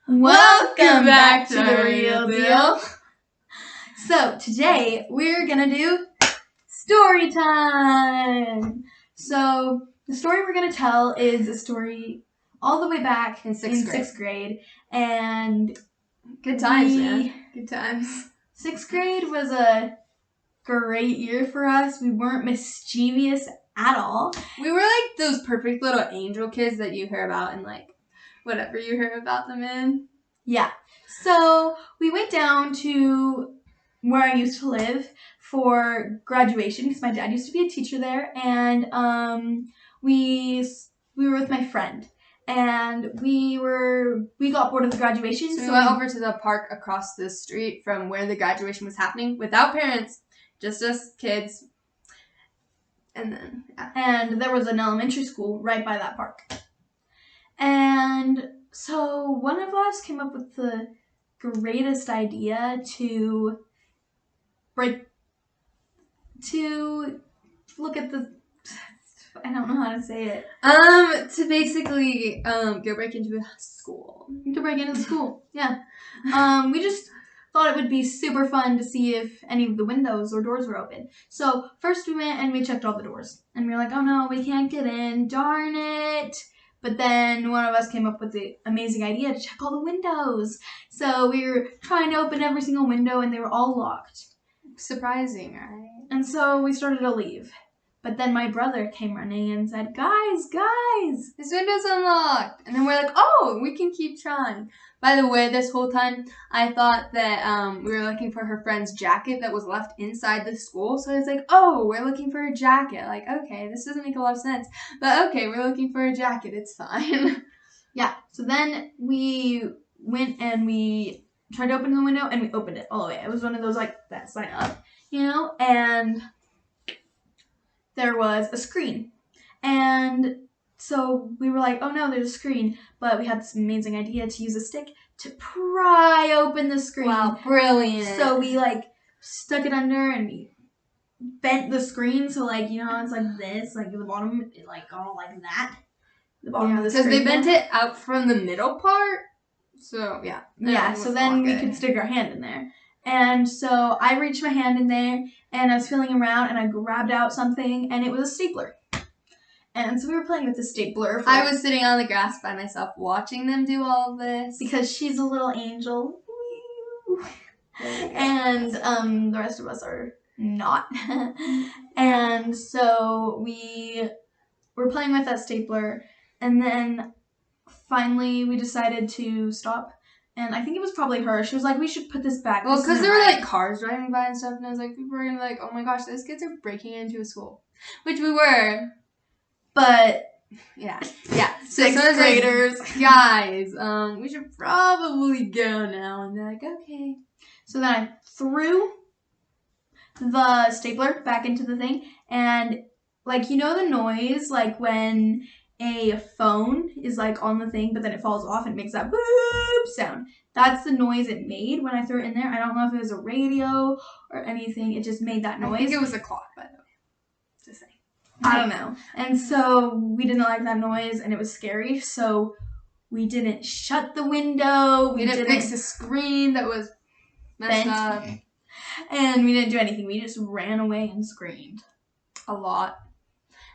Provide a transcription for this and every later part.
Welcome back to The Real Deal. So today we're gonna do story time. So the story we're gonna tell is a story all the way back in sixth grade. And good times, man. Good times. 6th grade was a great year for us. We weren't mischievous at all. We were like those perfect little angel kids that you hear about in like whatever you hear about them in. Yeah. So we went down to where I used to live for graduation because my dad used to be a teacher there, and we were with my friend, and we got bored of the graduation, so we went over to the park across the street from where the graduation was happening without parents, just us kids. And there was an elementary school right by that park. And so one of us came up with the greatest idea to look at the, I don't know how to say it. To basically go break into a school. To break into the school, yeah. We just thought it would be super fun to see if any of the windows or doors were open. So first we went and we checked all the doors. And we were like, oh no, we can't get in, darn it. But then one of us came up with the amazing idea to check all the windows. So we were trying to open every single window and they were all locked. Surprising, right? And so we started to leave. But then my brother came running and said, guys, this window's unlocked. And then we're like, oh, we can keep trying. By the way, this whole time, I thought that we were looking for her friend's jacket that was left inside the school. So I was like, oh, we're looking for a jacket. Like, okay, this doesn't make a lot of sense. But okay, we're looking for a jacket. It's fine. Yeah, so then we went and we tried to open the window and we opened it all the way. It was one of those like that sign up, and there was a screen. And so we were like, oh no, there's a screen. But we had this amazing idea to use a stick to pry open the screen. Wow, brilliant. So we stuck it under and we bent the screen. So it's like this, like the bottom, all like that. The bottom of the screen. Because they bent it out from the middle part. So, yeah. Yeah, so then we could stick our hand in there. And so I reached my hand in there, and I was feeling around, and I grabbed out something, and it was a stapler. And so we were playing with the stapler. I was sitting on the grass by myself watching them do all of this. Because she's a little angel. And the rest of us are not. And so we were playing with that stapler, and then finally we decided to stop. And I think it was probably her. She was like, we should put this back. Well, because there were cars driving by and stuff, and I was like, people were gonna be like, oh my gosh, those kids are breaking into a school. Which we were. But yeah. Sixth graders. Like, guys, we should probably go now. And they're like, okay. So then I threw the stapler back into the thing, and the noise when a phone is on the thing, but then it falls off and it makes that boop sound. That's the noise it made when I threw it in there. I don't know if it was a radio or anything. It just made that noise. I think it was a clock, by the way. Just saying. I don't know. And so we didn't like that noise, and it was scary. So we didn't shut the window. We didn't fix the screen that was messed up. And we didn't do anything. We just ran away and screamed a lot.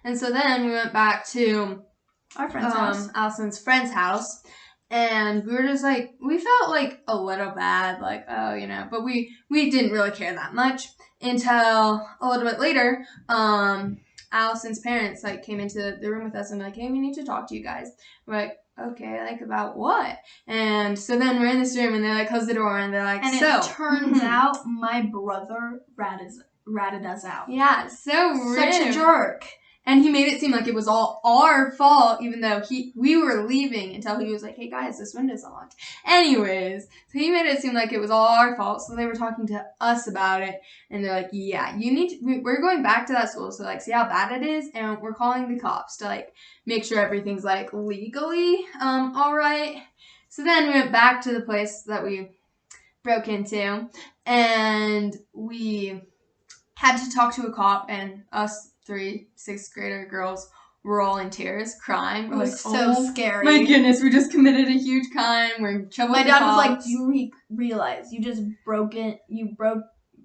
And so then we went back to our friend's house. Allison's friend's house. And we were just we felt a little bad, but we didn't really care that much until a little bit later. Allison's parents came into the room with us and hey, we need to talk to you guys. We're like, okay, about what? And so then we're in this room and they close the door and they're like, and it turns out my brother ratted us out. Yeah, so rude. Such a jerk. And he made it seem like it was all our fault, even though we were leaving until he was like, hey guys, this window's unlocked. Anyways, so he made it seem like it was all our fault. So they were talking to us about it. And they're like, yeah, we're going back to that school. So see how bad it is. And we're calling the cops to make sure everything's legally all right. So then we went back to the place that we broke into. And we had to talk to a cop, and us 3 6th grader girls we're all in tears, crying. It We're was like, so oh scary. my goodness, we just committed a huge crime. We're in trouble. My with the dad was like, cops." "Do you realize you just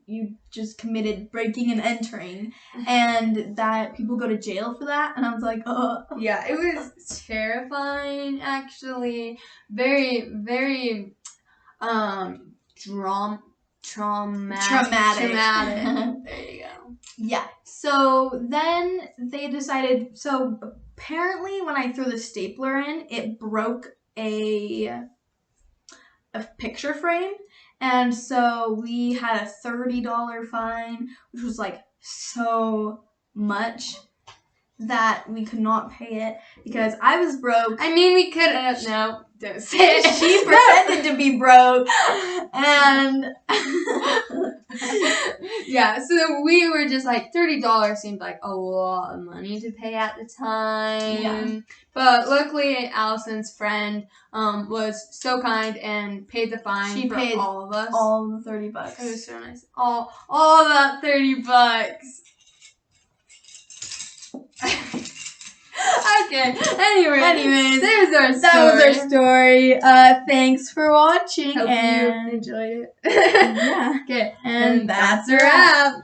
you just committed breaking and entering, and that people go to jail for that?" And I was like, Yeah, it was terrifying, actually. Very, very, traumatic. There you go. Yeah. So then they decided. So apparently, when I threw the stapler in, it broke a picture frame, and so we had a $30 fine, which was like so much that we could not pay it because I was broke. I mean, we could. No, don't say it. She pretended to be broke, and yeah, so we were just like $30 seemed like a lot of money to pay at the time. Yeah. But luckily, Allison's friend was so kind and paid the fine She for paid all of us. all the $30. It was so nice. All that $30. Okay. Anyways, there's our story. That was our story. Thanks for watching, Hope and you enjoyed it. yeah. Okay, And that's a wrap.